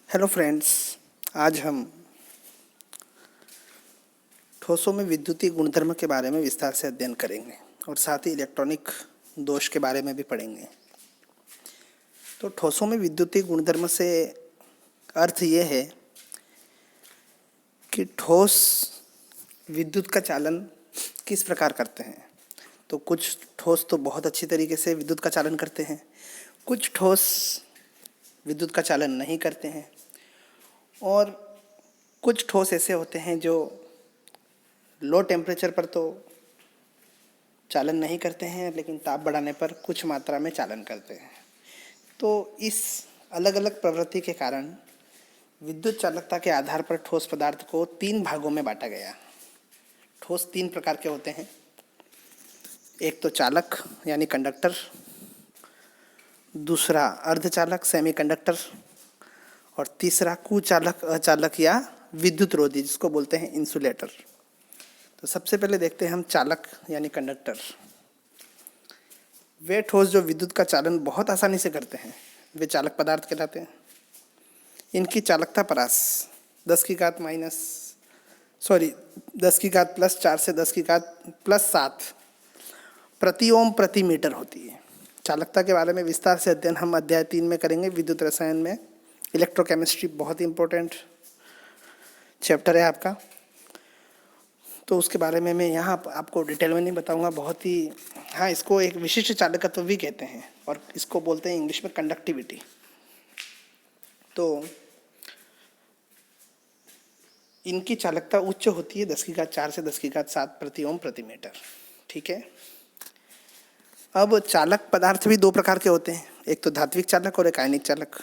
Hello friends, आज हम ठोसों में विद्युतीय गुणधर्म के बारे में विस्तार से अध्ययन करेंगे और साथ ही इलेक्ट्रॉनिक दोष के बारे में भी पढ़ेंगे। तो ठोसों में विद्युतीय गुणधर्म से अर्थ ये है कि ठोस विद्युत का चालन किस प्रकार करते हैं। तो कुछ ठोस तो बहुत अच्छी तरीके से विद्युत का चालन करते हैं, कुछ ठोस विद्युत का चालन नहीं करते हैं और कुछ ठोस ऐसे होते हैं जो लो टेम्परेचर पर तो चालन नहीं करते हैं लेकिन ताप बढ़ाने पर कुछ मात्रा में चालन करते हैं। तो इस अलग अलग प्रवृत्ति के कारण विद्युत चालकता के आधार पर ठोस पदार्थ को 3 भागों में बांटा गया। ठोस 3 प्रकार के होते हैं। एक तो चालक यानी कंडक्टर, दूसरा अर्धचालक सेमीकंडक्टर और तीसरा कुचालक अचालक या विद्युत रोधी जिसको बोलते हैं इंसुलेटर। तो सबसे पहले देखते हैं हम चालक यानी कंडक्टर। वे ठोस जो विद्युत का चालन बहुत आसानी से करते हैं वे चालक पदार्थ कहलाते हैं। इनकी चालकता परास 10 की घात प्लस 4 से 10 की घात प्लस 7 प्रति ओम प्रति मीटर होती है। चालकता के बारे में विस्तार से अध्ययन हम अध्याय 3 में करेंगे। विद्युत रसायन में इलेक्ट्रोकेमिस्ट्री बहुत इंपॉर्टेंट चैप्टर है आपका, तो उसके बारे में मैं यहाँ आपको डिटेल में नहीं बताऊँगा। बहुत ही इसको एक विशिष्ट चालकत्व भी कहते हैं और इसको बोलते हैं इंग्लिश में कंडक्टिविटी। तो इनकी चालकता उच्च होती है 10 की घात 4 से 10 की घात 7 प्रति ओम प्रति मीटर। ठीक है। अब चालक पदार्थ भी 2 प्रकार के होते हैं, एक तो धात्विक चालक और एक आयनिक चालक,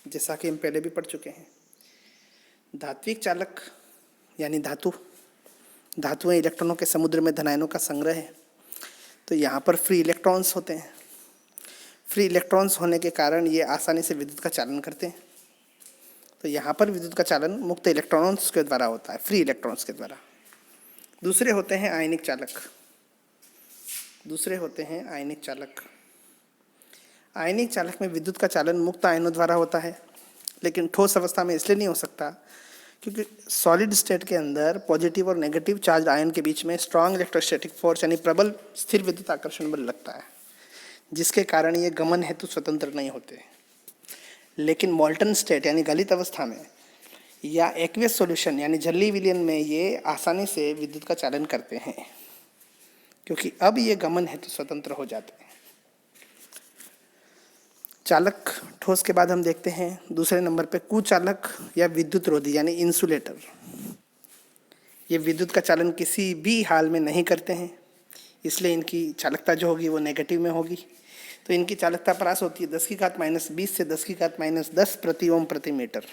जैसा कि हम पहले भी पढ़ चुके हैं। धात्विक चालक यानी धातुएं इलेक्ट्रॉनों के समुद्र में धनायनों का संग्रह है। तो यहाँ पर फ्री इलेक्ट्रॉन्स होते हैं। फ्री इलेक्ट्रॉन्स होने के कारण ये आसानी से विद्युत का चालन करते हैं। तो यहाँ पर विद्युत का चालन मुक्त इलेक्ट्रॉन्स के द्वारा होता है, फ्री इलेक्ट्रॉन्स के द्वारा। दूसरे होते हैं आयनिक चालक। आयनिक चालक में विद्युत का चालन मुक्त आयनों द्वारा होता है, लेकिन ठोस अवस्था में इसलिए नहीं हो सकता क्योंकि सॉलिड स्टेट के अंदर पॉजिटिव और नेगेटिव चार्ज आयन के बीच में स्ट्रॉन्ग इलेक्ट्रोस्टैटिक फोर्स यानी प्रबल स्थिर विद्युत आकर्षण बल लगता है, जिसके कारण ये गमन हेतु स्वतंत्र नहीं होते। लेकिन मॉल्टन स्टेट यानी गलित अवस्था में या एक्वियस सॉल्यूशन यानी जलीय विलयन में ये आसानी से विद्युत का चालन करते हैं, क्योंकि अब ये गमन हेतु स्वतंत्र हो जाते हैं। चालक ठोस के बाद हम देखते हैं दूसरे नंबर पे कुचालक या विद्युत रोधी यानी इंसुलेटर। ये विद्युत का चालन किसी भी हाल में नहीं करते हैं, इसलिए इनकी चालकता जो होगी वो नेगेटिव में होगी। तो इनकी चालकता परास होती है 10 की घात -20 से 10 की घात -10 प्रति ओम प्रति मीटर।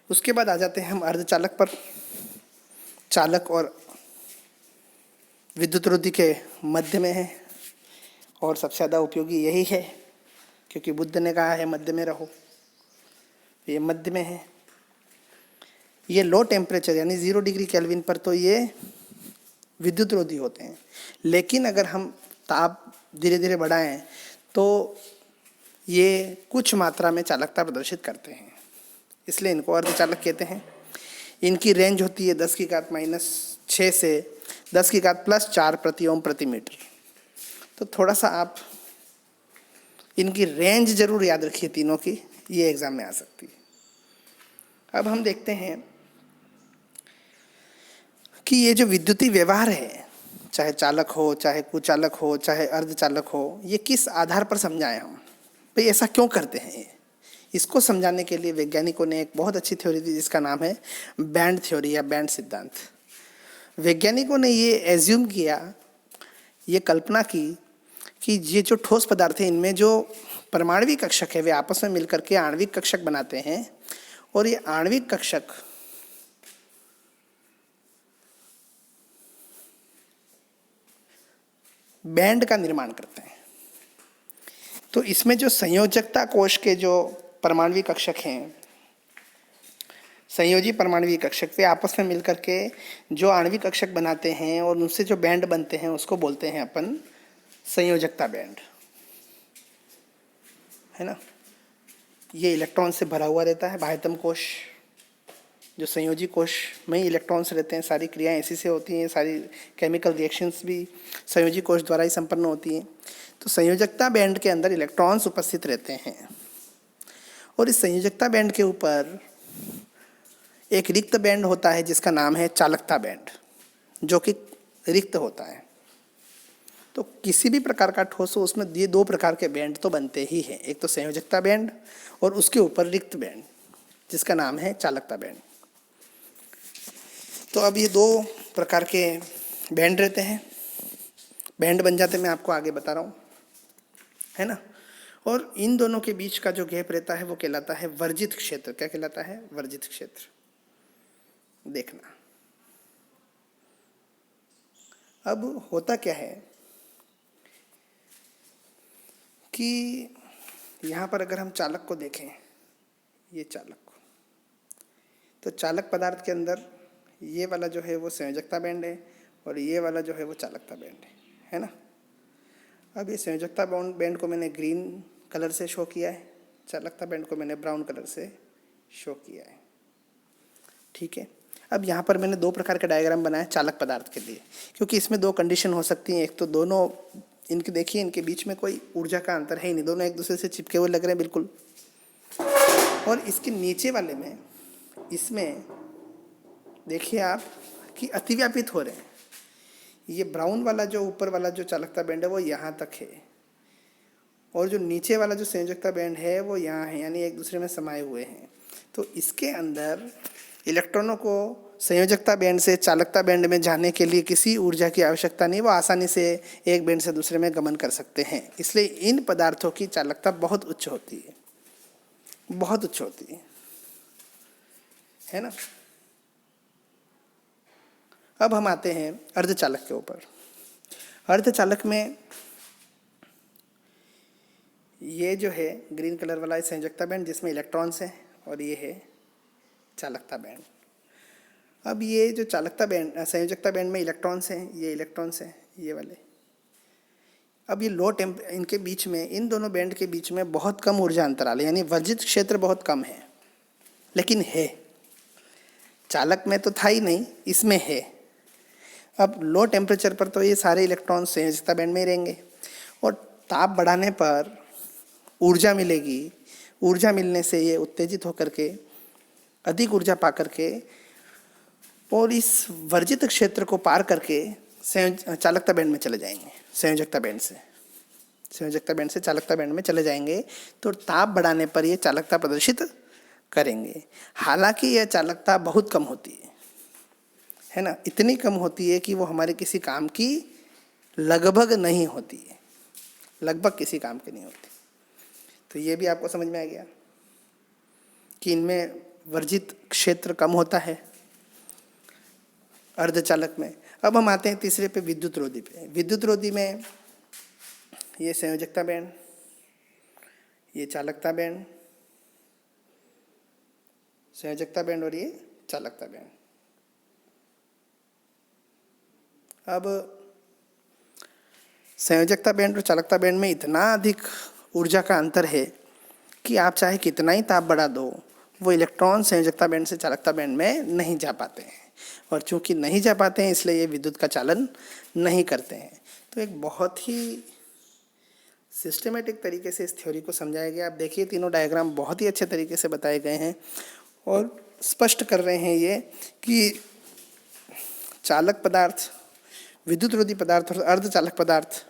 उसके बाद आ जाते हैं हम अर्धचालक पर। चालक और विद्युत रोधी के मध्य में है और सबसे ज़्यादा उपयोगी यही है, क्योंकि बुद्ध ने कहा है मध्य में रहो। ये मध्य में है। ये लो टेम्परेचर यानी 0 डिग्री केल्विन पर तो ये विद्युत रोधी होते हैं, लेकिन अगर हम ताप धीरे धीरे बढ़ाएं तो ये कुछ मात्रा में चालकता प्रदर्शित करते हैं, इसलिए इनको अर्धचालक कहते हैं। इनकी रेंज होती है 10 की घात -6 से 10 की घात प्लस 4 प्रति ओम प्रति मीटर। तो थोड़ा सा आप इनकी रेंज जरूर याद रखिए तीनों की, ये एग्जाम में आ सकती है। अब हम देखते हैं कि ये जो विद्युतीय व्यवहार है, चाहे चालक हो, चाहे कुचालक हो, चाहे अर्धचालक हो, ये किस आधार पर समझाएं हम, भाई ऐसा क्यों करते हैं ये। इसको समझाने के लिए वैज्ञानिकों ने एक बहुत अच्छी थ्योरी दी जिसका नाम है बैंड थ्योरी या बैंड सिद्धांत। वैज्ञानिकों ने ये एज्यूम किया, ये कल्पना की कि ये जो ठोस पदार्थ है इनमें जो परमाणविक कक्षक है वे आपस में मिलकर के आणविक कक्षक बनाते हैं और ये आणविक कक्षक बैंड का निर्माण करते हैं। तो इसमें जो संयोजकता कोश के जो परमाणविक कक्षक हैं, संयोजी परमाणविक कक्षक, वे आपस में मिलकर के जो आणविक कक्षक बनाते हैं और उनसे जो बैंड बनते हैं उसको बोलते हैं अपन संयोजकता बैंड, है ना। ये इलेक्ट्रॉन से भरा हुआ रहता है। बाह्यतम कोश, जो संयोजी कोश में ही इलेक्ट्रॉन्स रहते हैं, सारी क्रियाएं इसी से होती हैं, सारी केमिकल रिएक्शंस भी संयोजी कोश द्वारा ही संपन्न होती हैं। तो संयोजकता बैंड के अंदर इलेक्ट्रॉन्स उपस्थित रहते हैं और इस संयोजकता बैंड के ऊपर एक रिक्त बैंड होता है जिसका नाम है चालकता बैंड, जो कि रिक्त होता है। तो किसी भी प्रकार का ठोस हो उसमें ये दो प्रकार के बैंड तो बनते ही हैं, एक तो संयोजकता बैंड और उसके ऊपर रिक्त बैंड जिसका नाम है चालकता बैंड। तो अब ये दो प्रकार के बैंड रहते हैं, बैंड बन जाते हैं, मैं आपको आगे बता रहा हूँ, है ना। और इन दोनों के बीच का जो गैप रहता है वो कहलाता है वर्जित क्षेत्र। क्या कहलाता है? वर्जित क्षेत्र। देखना अब होता क्या है कि यहाँ पर अगर हम चालक को देखें, ये चालक को, तो चालक पदार्थ के अंदर ये वाला जो है वो संयोजकता बैंड है और ये वाला जो है वो चालकता बैंड है ना। अब ये संयोजकता बैंड को मैंने ग्रीन कलर से शो किया है, चालकता बैंड को मैंने ब्राउन कलर से शो किया है, ठीक है। अब यहाँ पर मैंने दो प्रकार का डायग्राम बनाया चालक पदार्थ के लिए, क्योंकि इसमें दो कंडीशन हो सकती हैं। एक तो दोनों इनके देखिए, इनके बीच में कोई ऊर्जा का अंतर है ही नहीं, दोनों एक दूसरे से चिपके हुए लग रहे हैं बिल्कुल। और इसके नीचे वाले में, इसमें देखिए आप कि अतिव्यापित हो रहे हैं। ये ब्राउन वाला जो ऊपर वाला जो चालकता बैंड है वो यहाँ तक है और जो नीचे वाला जो संयोजकता बैंड है वो यहाँ है, यानी एक दूसरे में समाये हुए हैं। तो इसके अंदर इलेक्ट्रॉनों को संयोजकता बैंड से चालकता बैंड में जाने के लिए किसी ऊर्जा की आवश्यकता नहीं, वो आसानी से एक बैंड से दूसरे में गमन कर सकते हैं। इसलिए इन पदार्थों की चालकता बहुत उच्च होती है, बहुत उच्च होती है ना। अब हम आते हैं अर्धचालक के ऊपर। अर्धचालक में ये जो है ग्रीन कलर वाला संयोजकता बैंड जिसमें इलेक्ट्रॉन्स हैं और ये है चालकता बैंड। अब ये जो चालकता बैंड, संयोजकता बैंड में इलेक्ट्रॉन्स हैं, ये इलेक्ट्रॉन्स हैं ये वाले। अब ये इनके बीच में, इन दोनों बैंड के बीच में बहुत कम ऊर्जा अंतराल है, यानी वर्जित क्षेत्र बहुत कम है, लेकिन है। चालक में तो था ही नहीं, इसमें है। अब लो टेम्परेचर पर तो ये सारे इलेक्ट्रॉन संयोजकता बैंड में ही रहेंगे और ताप बढ़ाने पर ऊर्जा मिलेगी। ऊर्जा मिलने से ये उत्तेजित होकर के अधिक ऊर्जा पा करके और इस वर्जित क्षेत्र को पार करके चालकता बैंड में चले जाएंगे। संयोजकता बैंड से चालकता बैंड में चले जाएंगे तो ताप बढ़ाने पर ये चालकता प्रदर्शित करेंगे। हालांकि यह चालकता बहुत कम होती है ना, इतनी कम होती है कि वो हमारे किसी काम की लगभग नहीं होती है, लगभग किसी काम की नहीं होती। तो ये भी आपको समझ में आ गया कि इनमें वर्जित क्षेत्र कम होता है अर्धचालक में। अब हम आते हैं तीसरे पे, विद्युत रोधी पे। विद्युत रोधी में ये संयोजकता बैंड, ये चालकता बैंड, संयोजकता बैंड और ये चालकता बैंड। अब संयोजकता बैंड और चालकता बैंड में इतना अधिक ऊर्जा का अंतर है कि आप चाहे कितना ही ताप बढ़ा दो, वो इलेक्ट्रॉन संयोजकता बैंड से चालकता बैंड में नहीं जा पाते हैं। और चूंकि नहीं जा पाते हैं इसलिए ये विद्युत का चालन नहीं करते हैं। तो एक बहुत ही सिस्टमेटिक तरीके से इस थ्योरी को समझाया गया। आप देखिए तीनों डायग्राम बहुत ही अच्छे तरीके से बताए गए हैं और स्पष्ट कर रहे हैं ये कि चालक पदार्थ, विद्युत रोधी पदार्थ और अर्धचालक पदार्थ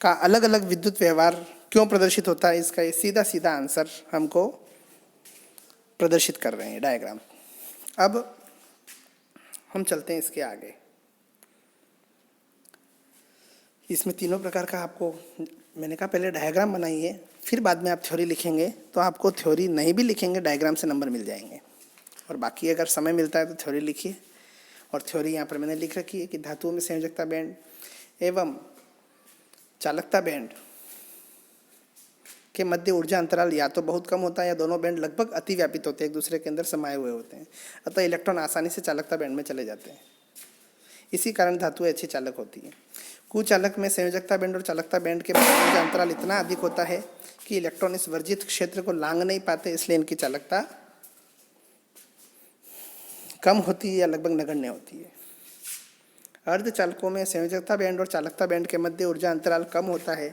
का अलग अलग विद्युत व्यवहार क्यों प्रदर्शित होता है, इसका ये सीधा सीधा आंसर हमको प्रदर्शित कर रहे हैं डायग्राम। अब हम चलते हैं इसके आगे। इसमें तीनों प्रकार का आपको मैंने कहा पहले डायग्राम बनाइए, फिर बाद में आप थ्योरी लिखेंगे तो आपको थ्योरी नहीं भी लिखेंगे डायग्राम से नंबर मिल जाएंगे। और बाकी अगर समय मिलता है तो थ्योरी लिखिए। और थ्योरी यहाँ पर मैंने लिख रखी है कि धातुओं में संयोजकता बैंड एवं चालकता बैंड के मध्य ऊर्जा अंतराल या तो बहुत कम होता है या दोनों बैंड लगभग अतिव्यापित होते हैं, एक दूसरे के अंदर समाये हुए होते हैं। अतः इलेक्ट्रॉन आसानी से चालकता बैंड में चले जाते हैं। इसी कारण धातुएं अच्छी चालक होती हैं। कुचालक में संयोजकता बैंड और चालकता बैंड के मध्य ऊर्जा अंतराल इतना अधिक होता है कि क्योंकि इलेक्ट्रॉन इस वर्जित क्षेत्र को लांघ नहीं पाते, इसलिए इनकी चालकता कम होती है या लगभग नगण्य होती है। अर्धचालकों में संयोजकता बैंड और चालकता बैंड के मध्य ऊर्जा अंतराल कम होता है।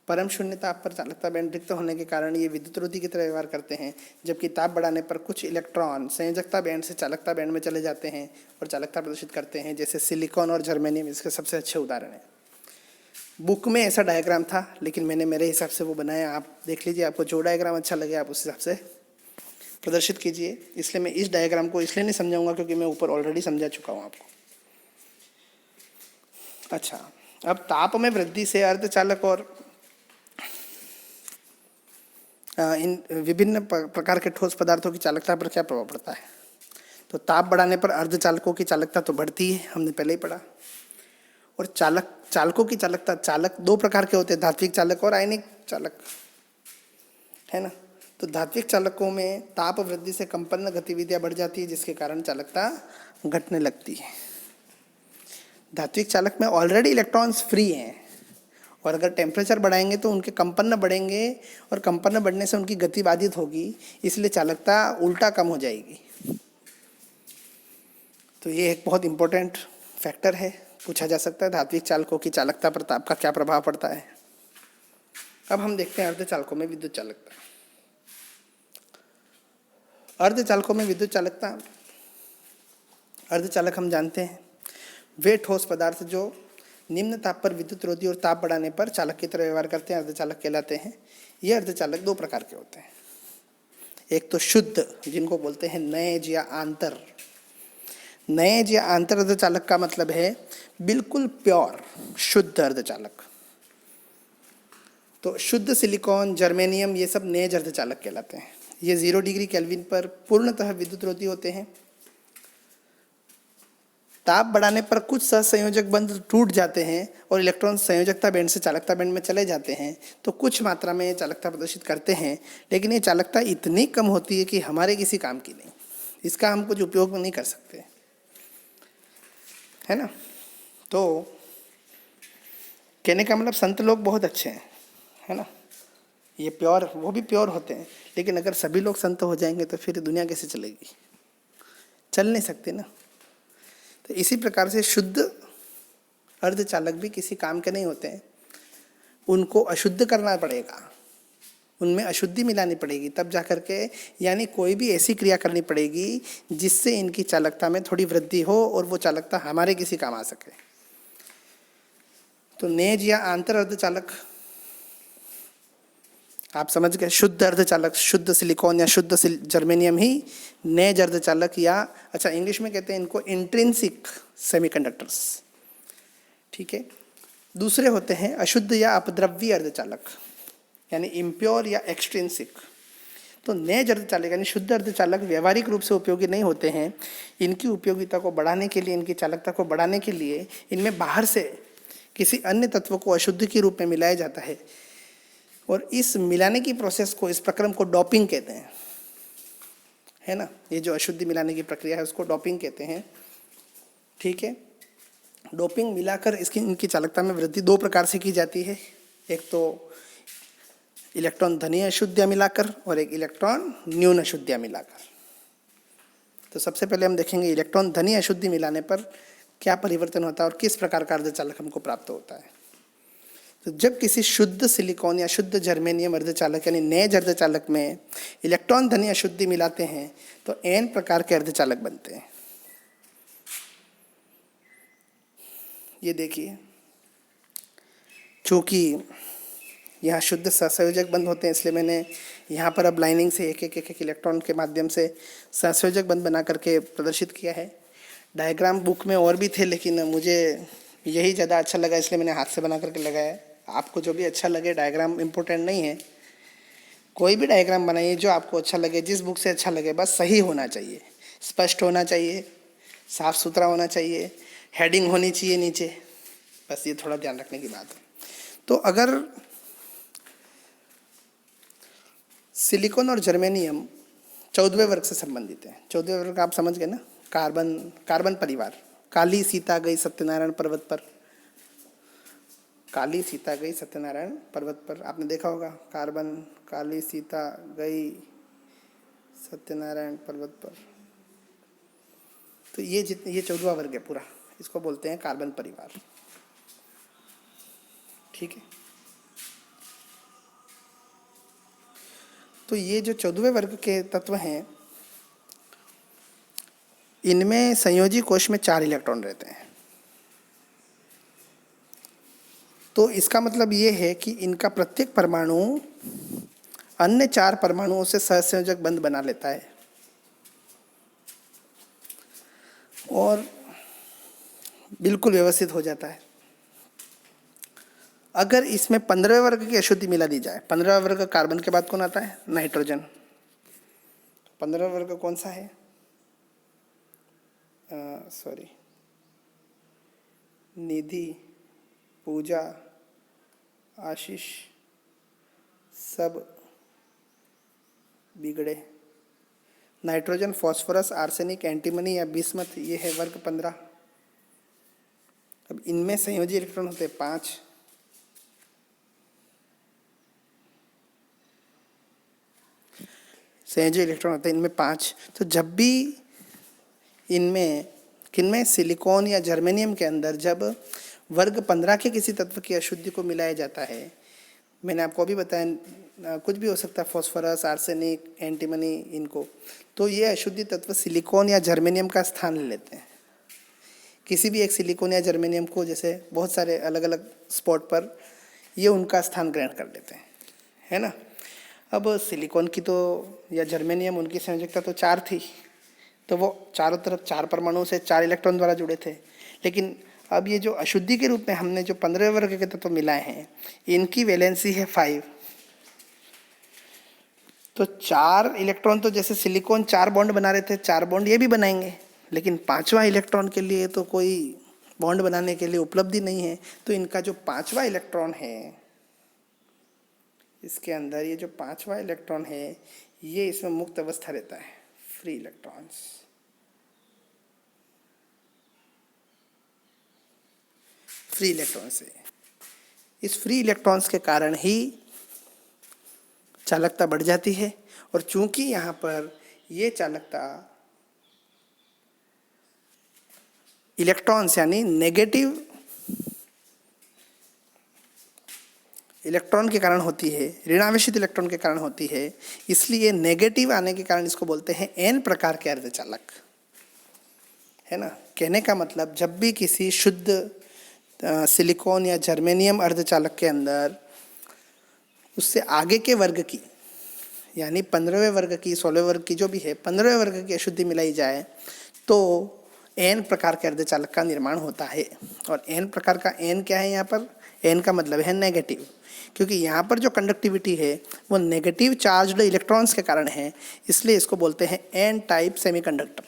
परम शून्य ताप पर चालकता बैंड रिक्त होने के कारण ये विद्युत रोधी की तरह व्यवहार करते हैं, जबकि ताप बढ़ाने पर कुछ इलेक्ट्रॉन संयोजकता बैंड से चालकता बैंड में चले जाते हैं और चालकता प्रदर्शित करते हैं, जैसे सिलिकॉन और जर्मेनियम इसके सबसे अच्छे उदाहरण हैं। बुक में ऐसा डायग्राम था, लेकिन मैंने मेरे हिसाब से वो बनाया, आप देख लीजिए, आपको जो डायग्राम अच्छा लगे आप उस हिसाब से प्रदर्शित कीजिए। इसलिए मैं इस डायग्राम को इसलिए नहीं समझाऊंगा क्योंकि मैं ऊपर ऑलरेडी समझा चुका हूँ आपको। अच्छा, अब ताप में वृद्धि से अर्धचालक और इन विभिन्न प्रकार के ठोस पदार्थों की चालकता पर क्या प्रभाव पड़ता है। तो ताप बढ़ाने पर अर्धचालकों की चालकता तो बढ़ती है, हमने पहले ही पढ़ा। और चालकों की चालकता, चालक दो प्रकार के होते हैं, धात्विक चालक और आयनिक चालक, है ना। तो धात्विक चालकों में ताप वृद्धि से कंपन गतिविधियां बढ़ जाती है, जिसके कारण चालकता घटने लगती है। धात्विक चालक में ऑलरेडी इलेक्ट्रॉन्स फ्री हैं, और अगर टेम्परेचर बढ़ाएंगे तो उनके कंपन बढ़ेंगे, और कंपन बढ़ने से उनकी गति बाधित होगी, इसलिए चालकता उल्टा कम हो जाएगी। तो ये एक बहुत इंपॉर्टेंट फैक्टर है, पूछा जा सकता है धात्विक चालकों की चालकता पर ताप का क्या प्रभाव पड़ता है। अब हम देखते हैं अर्धचालकों में विद्युत चालकता। अर्धचालकों में विद्युत चालकता, अर्धचालक हम जानते हैं वे ठोस पदार्थ जो निम्न ताप पर विद्युत रोधी और ताप बढ़ाने पर चालक की तरह व्यवहार करते हैं, अर्धचालक कहलाते हैं। ये अर्धचालक दो प्रकार के होते हैं। एक तो शुद्ध, जिनको बोलते हैं नएज या आंतर। नएज या आंतर अर्धचालक का मतलब है बिल्कुल प्योर शुद्ध अर्धचालक। तो शुद्ध सिलिकॉन, जर्मेनियम, ये सब नएज अर्धचालक कहलाते हैं। ये 0 डिग्री केल्विन पर पूर्णतः विद्युत रोधी होते हैं। ताप बढ़ाने पर कुछ सहसंयोजक बंध टूट जाते हैं और इलेक्ट्रॉन संयोजकता बैंड से चालकता बैंड में चले जाते हैं, तो कुछ मात्रा में चालकता प्रदर्शित करते हैं, लेकिन ये चालकता इतनी कम होती है कि हमारे किसी काम की नहीं, इसका हम कुछ उपयोग नहीं कर सकते, है ना। तो कहने का मतलब संत लोग बहुत अच्छे हैं, है ना। ये प्योर, वो भी प्योर होते हैं, लेकिन अगर सभी लोग संत हो जाएंगे तो फिर दुनिया कैसे चलेगी, चल नहीं सकते ना। तो इसी प्रकार से शुद्ध अर्धचालक भी किसी काम के नहीं होते हैं, उनको अशुद्ध करना पड़ेगा, उनमें अशुद्धि मिलानी पड़ेगी तब जाकर के, यानी कोई भी ऐसी क्रिया करनी पड़ेगी जिससे इनकी चालकता में थोड़ी वृद्धि हो और वो चालकता हमारे किसी काम आ सके। तो नेज या आंतर अर्धचालक आप समझ गए। शुद्ध अर्धचालक, शुद्ध सिलिकॉन या शुद्ध जर्मेनियम ही नेज अर्धचालक, या अच्छा इंग्लिश में कहते हैं इनको इंट्रिंसिक सेमीकंडक्टर्स, ठीक है। दूसरे होते हैं अशुद्ध या अपद्रव्य अर्धचालक, यानी इम्प्योर या एक्सट्रिंसिक। तो नेज अर्धचालक यानी शुद्ध अर्धचालक व्यवहारिक रूप से उपयोगी नहीं होते हैं। इनकी उपयोगिता को बढ़ाने के लिए, इनकी चालकता को बढ़ाने के लिए इनमें बाहर से किसी अन्य तत्व को अशुद्ध के रूप में मिलाया जाता है, और इस मिलाने की प्रोसेस को, इस प्रक्रम को डोपिंग कहते हैं, है ना। ये जो अशुद्धि मिलाने की प्रक्रिया है उसको डोपिंग कहते हैं, ठीक है। डोपिंग मिलाकर इसकी, इनकी चालकता में वृद्धि दो प्रकार से की जाती है। एक तो इलेक्ट्रॉन धनी अशुद्धियाँ मिलाकर, और एक इलेक्ट्रॉन न्यून अशुद्धियाँ मिलाकर। तो सबसे पहले हम देखेंगे इलेक्ट्रॉन धनी अशुद्धि मिलाने पर क्या परिवर्तन होता है और किस प्रकार का अर्धचालक हमको प्राप्त होता है। तो जब किसी शुद्ध सिलिकॉन या शुद्ध जर्मेनियम अर्धचालक यानी नेज अर्धचालक में इलेक्ट्रॉन धनी अशुद्धि मिलाते हैं तो n प्रकार के अर्धचालक बनते हैं। ये देखिए, चूँकि यहाँ शुद्ध सहसंयोजक बंध होते हैं, इसलिए मैंने यहाँ पर अब लाइनिंग से एक एक इलेक्ट्रॉन के माध्यम से सहसंयोजक बंध बना करके प्रदर्शित किया है। डायग्राम बुक में और भी थे, लेकिन मुझे यही ज़्यादा अच्छा लगा, इसलिए मैंने हाथ से बना करके लगाया। आपको जो भी अच्छा लगे, डायग्राम इम्पोर्टेंट नहीं है, कोई भी डायग्राम बनाइए जो आपको अच्छा लगे, जिस बुक से अच्छा लगे, बस सही होना चाहिए, स्पष्ट होना चाहिए, साफ सुथरा होना चाहिए, हेडिंग होनी चाहिए नीचे, बस ये थोड़ा ध्यान रखने की बात है। तो अगर सिलिकॉन और जर्मेनियम 14वें वर्ग से संबंधित है, 14वें वर्ग आप समझ गए ना, कार्बन परिवार। काली सीता गई सत्यनारायण पर्वत पर, काली सीता गई सत्यनारायण पर्वत पर, आपने देखा होगा कार्बन, काली सीता गई सत्यनारायण पर्वत पर। तो ये 14वां वर्ग है पूरा, इसको बोलते हैं कार्बन परिवार। ठीक है, तो ये जो 14वें वर्ग के तत्व हैं, इनमें संयोजी कोश में 4 इलेक्ट्रॉन रहते हैं। तो इसका मतलब ये है कि इनका प्रत्येक परमाणु अन्य 4 परमाणुओं से सहसंयोजक बंध बना लेता है और बिल्कुल व्यवस्थित हो जाता है। अगर इसमें 15वें वर्ग की अशुद्धि मिला दी जाए, 15वां वर्ग कार्बन के बाद कौन आता है? नाइट्रोजन। 15वां वर्ग कौन सा है? निधि, पूजा, आशीष, सब बिगड़े। नाइट्रोजन, फॉस्फोरस, आर्सेनिक, एंटीमनी या बिस्मथ, ये है वर्ग 15। अब इनमें संयोजी इलेक्ट्रॉन होते हैं 5। संयोजी इलेक्ट्रॉन होते हैं इनमें 5। तो जब भी इनमें किनमें सिलिकॉन या जर्मेनियम के अंदर जब वर्ग 15 के किसी तत्व की अशुद्धि को मिलाया जाता है, मैंने आपको अभी बताया कुछ भी हो सकता है, फॉस्फोरस, आर्सेनिक, एंटीमनी, इनको, तो ये अशुद्धि तत्व सिलिकॉन या जर्मेनियम का स्थान ले लेते हैं। किसी भी एक सिलिकॉन या जर्मेनियम को, जैसे बहुत सारे अलग अलग स्पॉट पर ये उनका स्थान ग्रहण कर लेते हैं, है ना। अब सिलिकॉन की तो या जर्मेनियम, उनकी संयोजकता तो 4 थी, तो वो चारों तरफ 4 परमाणुओं से 4 इलेक्ट्रॉन द्वारा जुड़े थे। लेकिन अब ये जो अशुद्धि के रूप में हमने जो 15वें वर्ग के तत्व मिलाए हैं, इनकी वैलेंसी है 5। तो 4 इलेक्ट्रॉन तो जैसे सिलिकॉन 4 बॉन्ड बना रहे थे, 4 बॉन्ड ये भी बनाएंगे, लेकिन 5वां इलेक्ट्रॉन के लिए तो कोई बॉन्ड बनाने के लिए उपलब्धि नहीं है। तो इनका जो 5वां इलेक्ट्रॉन है, इसके अंदर ये जो 5वां इलेक्ट्रॉन है, ये इसमें मुक्त अवस्था रहता है, फ्री इलेक्ट्रॉन्स। फ्री इलेक्ट्रॉन से, इस फ्री इलेक्ट्रॉन्स के कारण ही चालकता बढ़ जाती है। और चूंकि यहाँ पर ये चालकता इलेक्ट्रॉन्स यानी नेगेटिव इलेक्ट्रॉन के कारण होती है, ऋणावेशित इलेक्ट्रॉन के कारण होती है, इसलिए नेगेटिव आने के कारण इसको बोलते हैं एन प्रकार के अर्धचालक, है ना। कहने का मतलब, जब भी किसी शुद्ध सिलिकॉन या जर्मेनियम अर्धचालक के अंदर उससे आगे के वर्ग की, यानी 15वें वर्ग की, 16वें वर्ग की, जो भी है 15वें वर्ग की अशुद्धि मिलाई जाए, तो एन प्रकार के अर्धचालक का निर्माण होता है। और एन प्रकार का, एन क्या है यहाँ पर? एन का मतलब है नेगेटिव, क्योंकि यहाँ पर जो कंडक्टिविटी है वो नेगेटिव चार्ज्ड इलेक्ट्रॉन्स के कारण है, इसलिए इसको बोलते हैं एन टाइप सेमीकंडक्टर।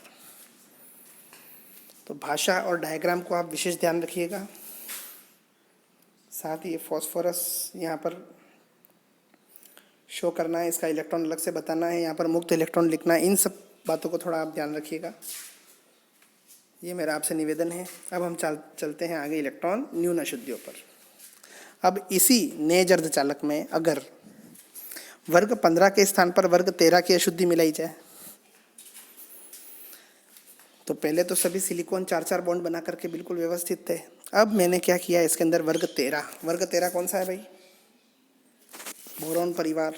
तो भाषा और डायग्राम को आप विशेष ध्यान रखिएगा। साथ ही ये फॉस्फोरस यहाँ पर शो करना है, इसका इलेक्ट्रॉन अलग से बताना है, यहाँ पर मुक्त इलेक्ट्रॉन लिखना है, इन सब बातों को थोड़ा आप ध्यान रखिएगा, ये मेरा आपसे निवेदन है। अब हम चलते हैं आगे इलेक्ट्रॉन न्यून अशुद्धियों पर। अब इसी नेज अर्धचालक में अगर वर्ग 15 के स्थान पर वर्ग 13 की अशुद्धि मिलाई जाए, तो पहले तो सभी सिलिकॉन 4-4 बॉन्ड बना करके बिल्कुल व्यवस्थित थे। अब मैंने क्या किया, इसके अंदर वर्ग 13 कौन सा है भाई? बोरॉन परिवार,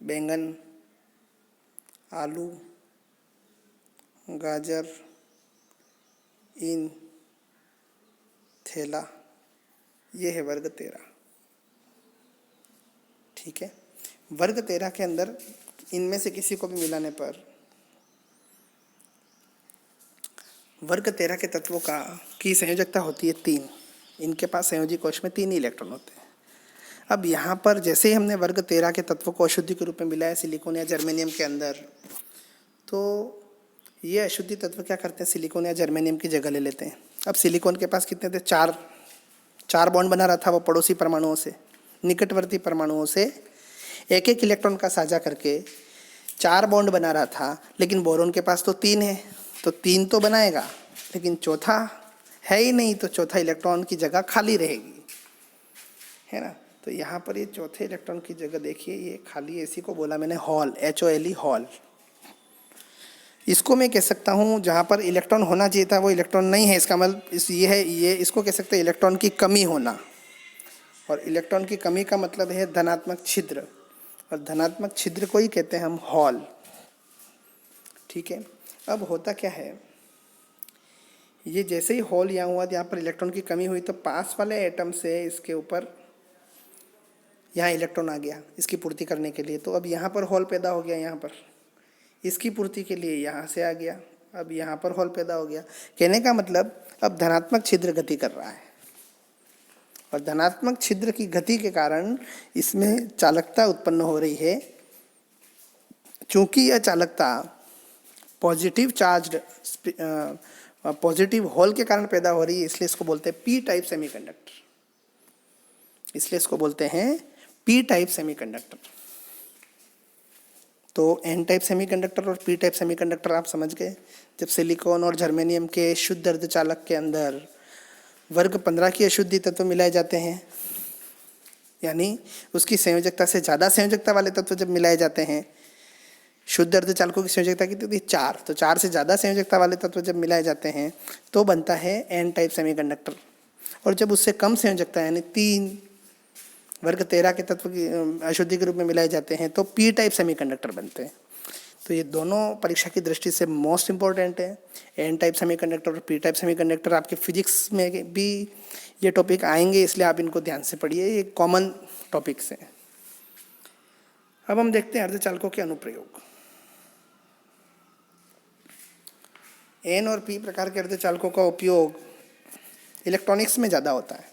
बैंगन, आलू, गाजर, इन, थैला, ये है वर्ग 13। ठीक है, वर्ग 13 के अंदर इनमें से किसी को भी मिलाने पर वर्ग 13 के तत्वों की संयोजकता होती है 3। इनके पास संयोजी कोश में 3 ही इलेक्ट्रॉन होते हैं। अब यहाँ पर जैसे ही हमने वर्ग 13 के तत्वों को अशुद्धि के रूप में मिलाया सिलिकॉन या जर्मेनियम के अंदर, तो ये अशुद्धि तत्व क्या करते हैं, सिलिकॉन या जर्मेनियम की जगह ले लेते हैं। अब सिलिकॉन के पास कितने थे? 4 बॉन्ड बना रहा था वो पड़ोसी परमाणुओं से, निकटवर्ती परमाणुओं से एक इलेक्ट्रॉन का साझा करके 4 बॉन्ड बना रहा था। लेकिन बोरोन के पास तो 3 है, तो 3 तो बनाएगा, लेकिन चौथा है ही नहीं तो चौथा इलेक्ट्रॉन की जगह खाली रहेगी, है ना। तो यहाँ पर ये चौथे इलेक्ट्रॉन की जगह देखिए ये खाली है, इसी को बोला मैंने हॉल, HOLE हॉल। इसको मैं कह सकता हूँ जहाँ पर इलेक्ट्रॉन होना चाहिए था वो इलेक्ट्रॉन नहीं है, इसका मतलब ये है, ये इसको कह सकते हैं इलेक्ट्रॉन की कमी होना। और इलेक्ट्रॉन की कमी का मतलब है धनात्मक छिद्र, और धनात्मक छिद्र को ही कहते हैं हम हॉल। ठीक है। अब होता क्या है, ये जैसे ही हॉल यहाँ हुआ, यहाँ पर इलेक्ट्रॉन की कमी हुई, तो पास वाले एटम से इसके ऊपर यहाँ इलेक्ट्रॉन आ गया इसकी पूर्ति करने के लिए। तो अब यहाँ पर हॉल पैदा हो गया, यहाँ पर इसकी पूर्ति के लिए यहाँ से आ गया, अब यहाँ पर हॉल पैदा हो गया। कहने का मतलब अब धनात्मक छिद्र गति कर रहा है, और धनात्मक छिद्र की गति के कारण इसमें चालकता उत्पन्न हो रही है। चूंकि यह चालकता पॉजिटिव चार्ज पॉजिटिव होल के कारण पैदा हो रही है, इसलिए इसको बोलते हैं पी टाइप सेमीकंडक्टर। इसलिए इसको बोलते हैं पी टाइप सेमीकंडक्टर। तो एन टाइप सेमीकंडक्टर और पी टाइप सेमीकंडक्टर आप समझ गए। जब सिलिकॉन और जर्मेनियम के शुद्ध अर्धचालक के अंदर वर्ग 15 की अशुद्धि तत्व मिलाए जाते हैं, यानी उसकी संयोजकता से ज़्यादा संयोजकता वाले तत्व जब मिलाए जाते हैं, शुद्ध अर्धचालकों की संयोजकता कितनी थी 4, तो 4 से ज़्यादा संयोजकता वाले तत्व जब मिलाए जाते हैं तो बनता है एन टाइप सेमीकंडक्टर। और जब उससे कम संयोजकता यानी 3 वर्ग 13 के तत्व की अशुद्धि के रूप में मिलाए जाते हैं तो पी टाइप सेमीकंडक्टर बनते हैं। तो ये दोनों परीक्षा की दृष्टि से मोस्ट इंपॉर्टेंट है, एन टाइप सेमीकंडक्टर और पी टाइप सेमीकंडक्टर। आपके फिजिक्स में भी ये टॉपिक आएंगे, इसलिए आप इनको ध्यान से पढ़िए, ये कॉमन टॉपिक्स हैं। अब हम देखते हैं अर्धचालकों के अनुप्रयोग। एन और पी प्रकार के अर्धचालकों का उपयोग इलेक्ट्रॉनिक्स में ज़्यादा होता है,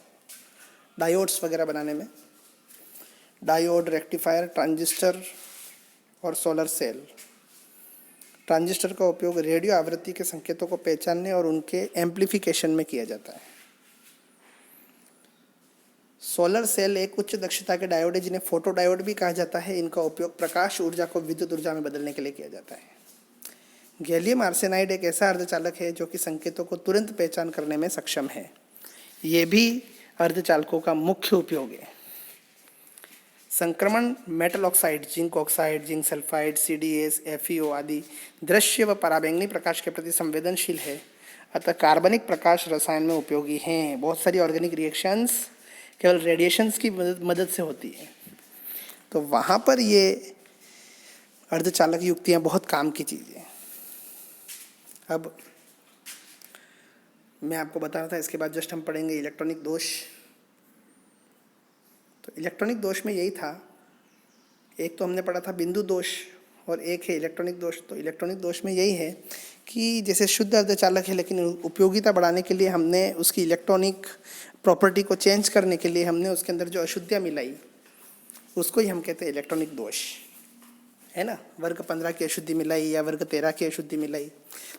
डायोड्स वगैरह बनाने में। डायोड, रेक्टिफायर, ट्रांजिस्टर और सोलर सेल। ट्रांजिस्टर का उपयोग रेडियो आवृत्ति के संकेतों को पहचानने और उनके एम्प्लीफिकेशन में किया जाता है। सोलर सेल एक उच्च दक्षता के डायोड है जिन्हें फोटो डायोड भी कहा जाता है। इनका उपयोग प्रकाश ऊर्जा को विद्युत ऊर्जा में बदलने के लिए किया जाता है। गैलियम आर्सेनाइड एक ऐसा अर्धचालक है जो कि संकेतों को तुरंत पहचान करने में सक्षम है। ये भी अर्धचालकों का मुख्य उपयोग है। संक्रमण metal oxide, zinc sulphide, CDS, FeO आदि दृश्य व पराबैंगनी प्रकाश के प्रति संवेदनशील है, अतः कार्बनिक प्रकाश रसायन में उपयोगी हैं। बहुत सारी ऑर्गेनिक रिएक्शंस केवल रेडिएशंस की मदद से होती है, तो वहाँ पर ये अर्धचालक युक्तियाँ बहुत काम की चीज़ें हैं। अब मैं आपको बता रहा था, इसके बाद जस्ट हम पढ़ेंगे इलेक्ट्रॉनिक दोष। तो इलेक्ट्रॉनिक दोष में यही था, एक तो हमने पढ़ा था बिंदु दोष और एक है इलेक्ट्रॉनिक दोष। तो इलेक्ट्रॉनिक दोष में यही है कि जैसे शुद्ध अर्धचालक है, लेकिन उपयोगिता बढ़ाने के लिए हमने उसकी इलेक्ट्रॉनिक प्रॉपर्टी को चेंज करने के लिए हमने उसके अंदर जो अशुद्धियाँ मिलाई, उसको ही हम कहते हैं इलेक्ट्रॉनिक दोष, है ना। वर्ग 15 की अशुद्धि मिलाई या वर्ग 13 की अशुद्धि मिलाई।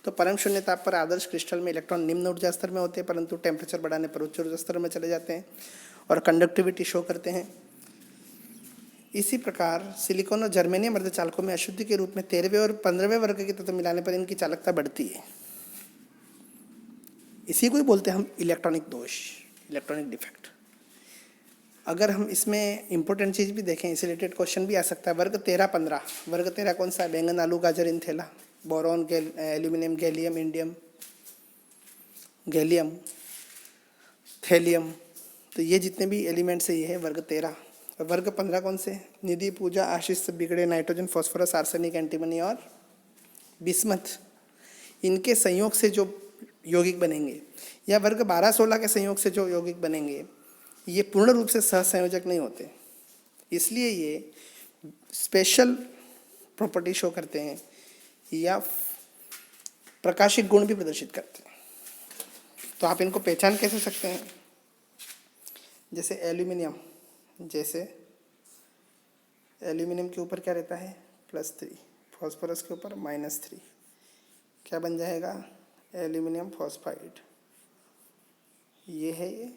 तो परम शून्य ताप पर आदर्श क्रिस्टल में इलेक्ट्रॉन निम्न ऊर्जा स्तर में होते हैं, परंतु टेम्परेचर बढ़ाने पर उच्च ऊर्जा स्तर में चले जाते हैं और कंडक्टिविटी शो करते हैं। इसी प्रकार सिलिकॉन और जर्मेनियम अर्धचालकों में अशुद्धि के रूप में 13वें और 15वें वर्ग के तत्व मिलाने पर इनकी चालकता बढ़ती है। इसी को ही बोलते हैं हम इलेक्ट्रॉनिक दोष, इलेक्ट्रॉनिक डिफेक्ट। अगर हम इसमें इंपॉर्टेंट चीज़ भी देखें, इससे रिलेटेड क्वेश्चन भी आ सकता है। वर्ग 13-15, वर्ग 13 कौन सा है? बैंगन, आलू, गाजर, इंथेला, boron, aluminium, gallium, indium, gallium, thallium. तो ये जितने भी एलिमेंट्स है ये है वर्ग 13। और वर्ग 15 कौन से? निधि, पूजा, आशीष, बिगड़े, नाइट्रोजन, फॉस्फोरस, आर्सेनिक, एंटीमनी और बिस्मथ। इनके संयोग से जो यौगिक बनेंगे, या वर्ग 12-16 के संयोग से जो यौगिक बनेंगे, ये पूर्ण रूप से सहसंयोजक नहीं होते, इसलिए ये स्पेशल प्रॉपर्टी शो करते हैं या प्रकाशिक गुण भी प्रदर्शित करते हैं। तो आप इनको पहचान कैसे सकते हैं? जैसे एल्यूमिनियम, एल्यूमिनियम के ऊपर क्या रहता है? +3, फॉस्फोरस के ऊपर -3, क्या बन जाएगा? Aluminium phosphide. ये है ये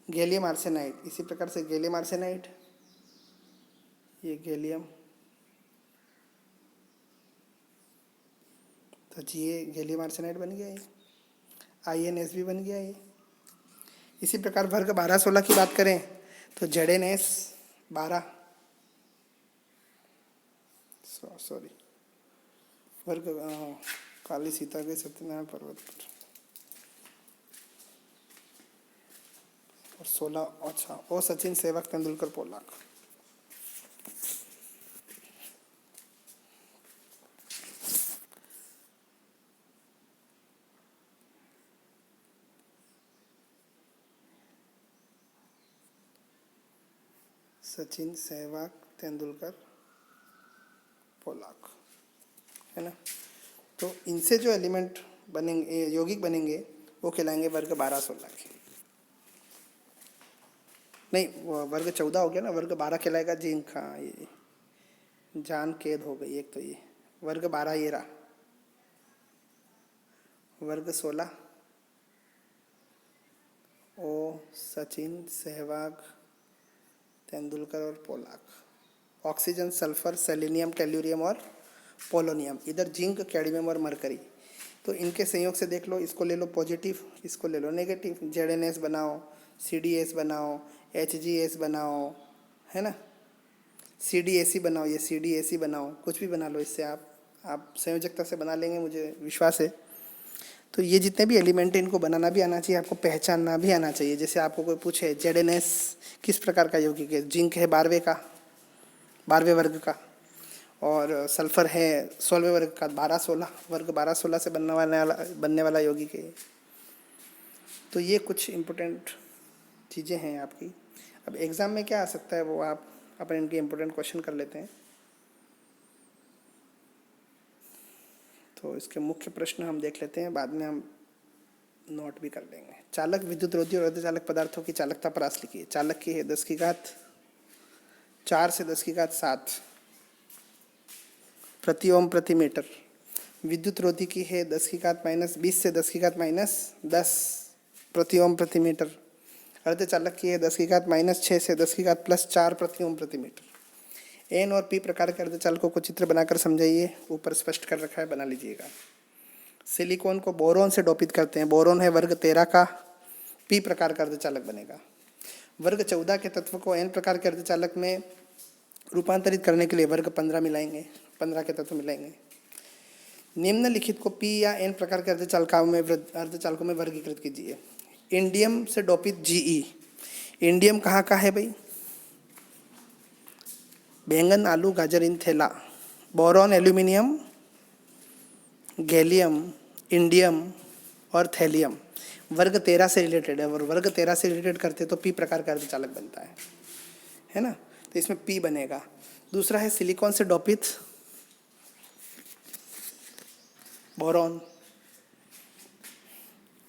गैलियम आर्सेनाइड। इसी प्रकार से गैलियम आर्सेनाइड, ये गैलियम, तो जी ये गैलियम आर्सेनाइड बन गया। ये INS भी बन गया ये। इसी प्रकार वर्ग 12-16 की बात करें तो ZNS 12, सॉरी वर्ग काली सीता के सत्यनारायण पर्वत पर, और 16, अच्छा, ओ सचिन, सहवाग, तेंदुलकर, पोलाक। सचिन, सहवाग, तेंदुलकर, पोलाक, है ना। तो इनसे जो एलिमेंट बनेंगे, यौगिक बनेंगे, वो कहलाएंगे वर्ग 12-16 के। नहीं, वर्ग 14 हो गया ना, वर्ग 12 कहलाएगा जिंक का। ये जान कैद हो गई एक तो। ये वर्ग 12 ये रहा। वर्ग 16 ओ सचिन, सहवाग, तेंदुलकर और Pollock. Oxygen, sulphur, selenium, tellurium और पोलोनियम। इधर जिंक, कैडमियम और मरकरी। तो इनके संयोग से देख लो, इसको ले लो पॉजिटिव, इसको ले लो नेगेटिव। ZNS बनाओ, CDS बनाओ, HGS बनाओ, है ना, CDAC बनाओ, ये CDAC बनाओ, कुछ भी बना लो इससे। आप संयोजकता से बना लेंगे, मुझे विश्वास है। तो ये जितने भी एलिमेंट हैं इनको बनाना भी आना चाहिए, आपको पहचानना भी आना चाहिए। जैसे आपको कोई पूछे ZNS किस प्रकार का यौगिक है, जिंक है 12वें का, 12वें वर्ग का, और सल्फर है 16वें वर्ग का, 12-16, वर्ग 12-16 से बनने वाला यौगिक है। तो ये कुछ इम्पोर्टेंट चीज़ें हैं आपकी। अब एग्ज़ाम में क्या आ सकता है वो आप अपन इनके इम्पोर्टेंट क्वेश्चन कर लेते हैं। तो इसके मुख्य प्रश्न हम देख लेते हैं, बाद में हम नोट भी कर लेंगे। चालक, विद्युत रोधी और अर्धचालक पदार्थों की चालकता परास लिखिए। चालक की है 10⁴ से 10⁷ प्रति ओम प्रति मीटर। विद्युत रोधी की है 10⁻⁻20 से 10⁻⁻10 प्रति ओम प्रति मीटर। अर्धचालक की है 10⁻⁻6 से 10⁻+4 प्रति ओम प्रति मीटर। एन और पी प्रकार के अर्धचालकों को चित्र बनाकर समझाइए। ऊपर स्पष्ट कर रखा है, बना लीजिएगा। सिलिकॉन को बोरोन से डोपित करते हैं। बोरोन है वर्ग 13 का, पी प्रकार का अर्धचालक बनेगा। वर्ग 14 के तत्व को एन प्रकार के अर्धचालक में रूपांतरित करने के लिए वर्ग 15 मिलाएंगे, 15 के तत्व मिलाएंगे। निम्नलिखित को पी या एन प्रकार के अर्धचालकों में वर्गीकृत कीजिए। इंडियम से डोपित Ge। इंडियम कहाँ का है भाई? बैंगन, आलू, गाजर, इन थैला। बोरॉन, एल्यूमिनियम, गैलियम, इंडियम और थैलियम वर्ग 13 से रिलेटेड है। और वर्ग 13 से रिलेटेड करते तो पी प्रकार का अर्धचालक बनता है ना। तो इसमें पी बनेगा। दूसरा है सिलिकॉन से डोपित बोरॉन,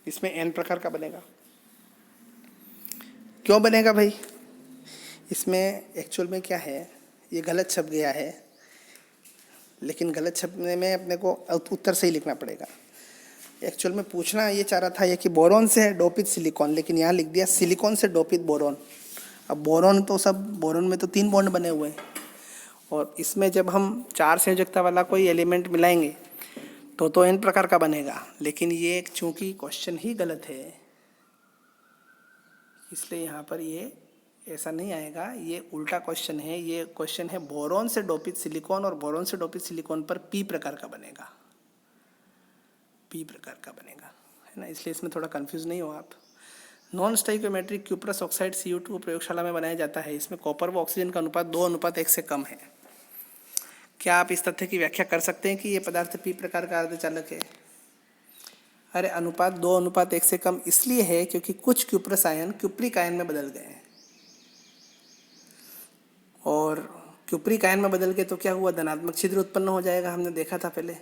इसमें एन प्रकार का बनेगा। क्यों बनेगा भाई? इसमें एक्चुअल में क्या है, ये गलत छप गया है, लेकिन गलत छपने में अपने को उत्तर सही लिखना पड़ेगा। एक्चुअल में पूछना ये चाह रहा था ये कि बोरॉन से डोपित सिलिकॉन, लेकिन यहाँ लिख दिया सिलिकॉन से डोपित बोरॉन। अब बोरॉन तो सब, बोरॉन में तो 3 बॉन्ड बने हुए हैं, और इसमें जब हम 4 संयोजकता वाला कोई एलिमेंट मिलाएंगे तो एन प्रकार का बनेगा। लेकिन ये चूंकि क्वेश्चन ही गलत है, इसलिए यहाँ पर ये ऐसा नहीं आएगा। ये उल्टा क्वेश्चन है। ये क्वेश्चन है बोरॉन से डोपित सिलिकॉन, और बोरॉन से डोपित सिलिकॉन पर पी प्रकार का बनेगा, पी प्रकार का बनेगा, है ना। इसलिए इसमें थोड़ा कंफ्यूज नहीं हो आप। Non stoichiometric cuprous oxide Cu2 प्रयोगशाला में बनाया जाता है। इसमें कॉपर व ऑक्सीजन का अनुपात 2:1 से कम है। क्या आप इस तथ्य की व्याख्या कर सकते हैं कि ये पदार्थ पी प्रकार का अर्धचालक है? अरे, अनुपात 2:1 से कम इसलिए है क्योंकि कुछ क्यूप्रस आयन क्यूप्रिक आयन में बदल गए हैं, और क्यूप्रिक आयन में बदल के तो क्या हुआ, धनात्मक छिद्र उत्पन्न हो जाएगा। हमने देखा था पहले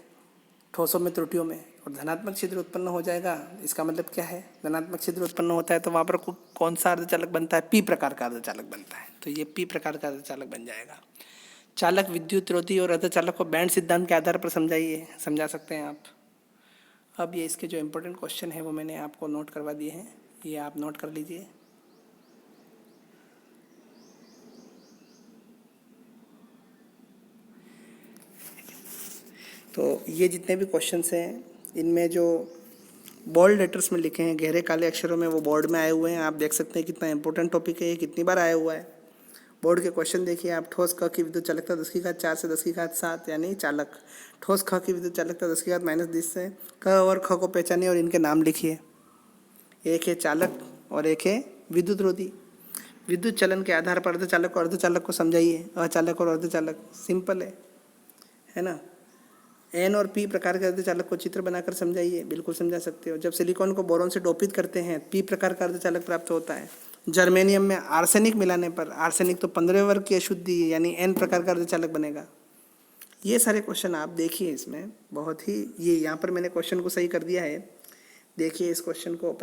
ठोसों में, त्रुटियों में, और धनात्मक छिद्र उत्पन्न हो जाएगा। इसका मतलब क्या है, धनात्मक छिद्र उत्पन्न होता है तो वहाँ पर कौन सा अर्धचालक बनता है? पी प्रकार का अर्धचालक बनता है। तो ये पी प्रकार का अर्धचालक बन जाएगा। चालक, विद्युत रोधी और अर्धचालक को बैंड सिद्धांत के आधार पर समझा सकते हैं आप। अब ये इसके जो इम्पोर्टेंट क्वेश्चन है वो मैंने आपको नोट करवा दिए हैं, ये आप नोट कर लीजिए। तो ये जितने भी क्वेश्चंस हैं, इनमें जो बोल्ड लेटर्स में लिखे हैं, गहरे काले अक्षरों में वो बोर्ड में आए हुए हैं। आप देख सकते हैं कितना इंपॉर्टेंट टॉपिक है ये, कितनी बार आया हुआ है। बोर्ड के क्वेश्चन देखिए आप। ठोस क की विद्युत चालकता 10⁴ से 10⁻7 यानी चालक। ठोस ख की विद्युत चालकता 10⁻−10 से। क और ख को पहचानिए और इनके नाम लिखिए। एक है चालक और एक है विद्युत रोधी। विद्युत चलन के आधार पर अर्धचालक और अर्धचालक को समझाइए। अचालक और अर्धचालक सिंपल है ना। एन और पी प्रकार के अर्धचालक को चित्र बनाकर समझाइए। बिल्कुल समझा सकते हो। जब सिलिकॉन को बोरॉन से डोपित करते हैं पी प्रकार का अर्धचालक प्राप्त होता है। जर्मेनियम में आर्सेनिक मिलाने पर, आर्सेनिक तो 15वें वर्ग की अशुद्धि है यानी एन प्रकार का अर्धचालक बनेगा। ये सारे क्वेश्चन आप देखिए, इसमें बहुत ही, ये यहाँ पर मैंने क्वेश्चन को सही कर दिया है। देखिए इस क्वेश्चन को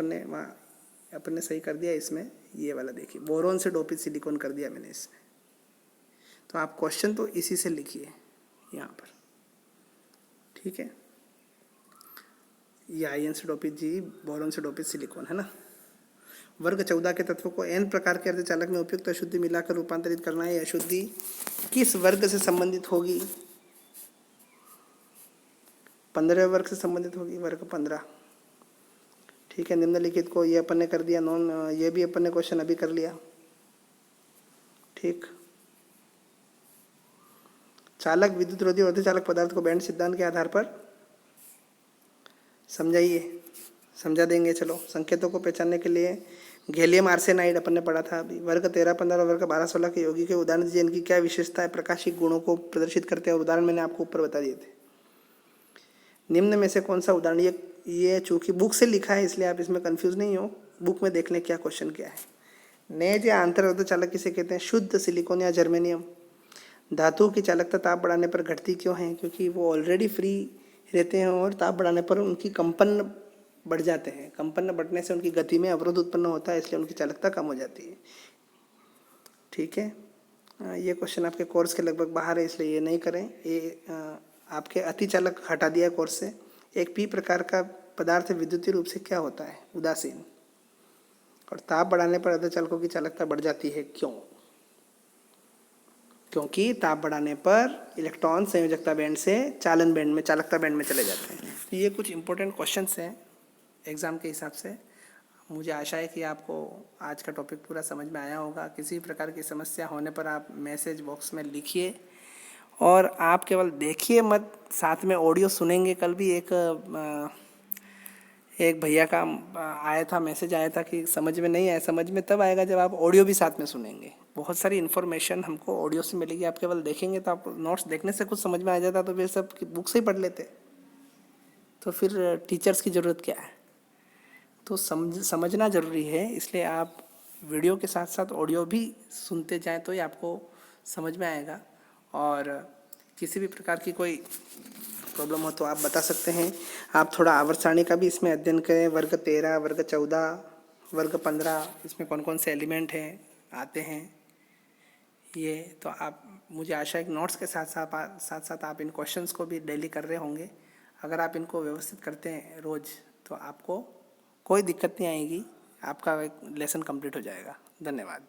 अपने सही कर दिया इसमें। ये वाला देखिए, बोरॉन से डोपित सिलिकॉन कर दिया मैंने इसमें। तो आप क्वेश्चन तो इसी से लिखिए यहाँ पर, ठीक है। ये आयन से डोपित जी, बोरॉन से डोपित सिलिकॉन है ना। वर्ग 14 के तत्वों को एन प्रकार के अर्धचालक में उपयुक्त अशुद्धि मिलाकर रूपांतरित करना है। अशुद्धि किस वर्ग से संबंधित होगी? 15वें वर्ग से संबंधित होगी, वर्ग 15, ठीक है। निम्नलिखित को ये अपन ने कर दिया, ये भी अपन ने क्वेश्चन अभी कर लिया, ठीक। चालक, विद्युत रोधी और अर्धचालक पदार्थ को बैंड सिद्धांत के आधार पर समझाइए। समझा देंगे, चलो। संकेतों को पहचानने के लिए गैलियम आर्सेनाइड अपन ने पढ़ा था अभी। वर्ग 13, 15 और वर्ग 12, 16 के यौगिक के उदाहरण दीजिए। इनकी क्या विशेषता है? प्रकाशिक गुणों को प्रदर्शित करते हैं और उदाहरण मैंने आपको ऊपर बता दिए थे। निम्न में से कौन सा उदाहरण, ये चूंकि बुक से लिखा है इसलिए आप इसमें कंफ्यूज नहीं हो। बुक में देख लें क्या क्वेश्चन क्या है। नेज या आंतर अर्धचालक किसे कहते हैं? शुद्ध सिलिकॉन या जर्मेनियम। धातु की चालकता ताप बढ़ाने पर घटती क्यों है? क्योंकि वो ऑलरेडी फ्री रहते हैं और ताप बढ़ाने पर उनकी कंपन बढ़ जाते हैं। कंपन बढ़ने से उनकी गति में अवरोध उत्पन्न होता है, इसलिए उनकी चालकता कम हो जाती है, ठीक है। ये क्वेश्चन आपके कोर्स के लगभग बाहर है इसलिए ये नहीं करें। ये आपके अतिचालक हटा दिया कोर्स से। एक पी प्रकार का पदार्थ विद्युतीय रूप से क्या होता है? उदासीन। और ताप बढ़ाने पर अर्धचालकों की चालकता बढ़ जाती है, क्यों? क्योंकि ताप बढ़ाने पर इलेक्ट्रॉन संयोजकता बैंड से चालन बैंड में, चालकता बैंड में चले जाते हैं। तो ये कुछ इंपॉर्टेंट क्वेश्चंस हैं एग्ज़ाम के हिसाब से। मुझे आशा है कि आपको आज का टॉपिक पूरा समझ में आया होगा। किसी प्रकार की समस्या होने पर आप मैसेज बॉक्स में लिखिए और आप केवल देखिए मत, साथ में ऑडियो सुनेंगे। कल भी एक भैया का आया था, मैसेज आया था कि समझ में नहीं आया। समझ में तब आएगा जब आप ऑडियो भी साथ में सुनेंगे। बहुत सारी इन्फॉर्मेशन हमको ऑडियो से मिलेगी। आप केवल देखेंगे तो आप नोट्स देखने से कुछ समझ में आ जाता तो फिर सब बुक से ही पढ़ लेते, तो फिर टीचर्स की ज़रूरत क्या है? तो समझना ज़रूरी है, इसलिए आप वीडियो के साथ साथ ऑडियो भी सुनते जाएं तो ही आपको समझ में आएगा। और किसी भी प्रकार की कोई प्रॉब्लम हो तो आप बता सकते हैं। आप थोड़ा आवर्त सारणी का भी इसमें अध्ययन करें। वर्ग 13, वर्ग 14, वर्ग 15, इसमें कौन कौन से एलिमेंट हैं आते हैं ये। तो आप, मुझे आशा है कि नोट्स के साथ साथ आप इन क्वेश्चंस को भी डेली कर रहे होंगे। अगर आप इनको व्यवस्थित करते हैं रोज़ तो आपको कोई दिक्कत नहीं आएगी, आपका एक लेसन कंप्लीट हो जाएगा। धन्यवाद।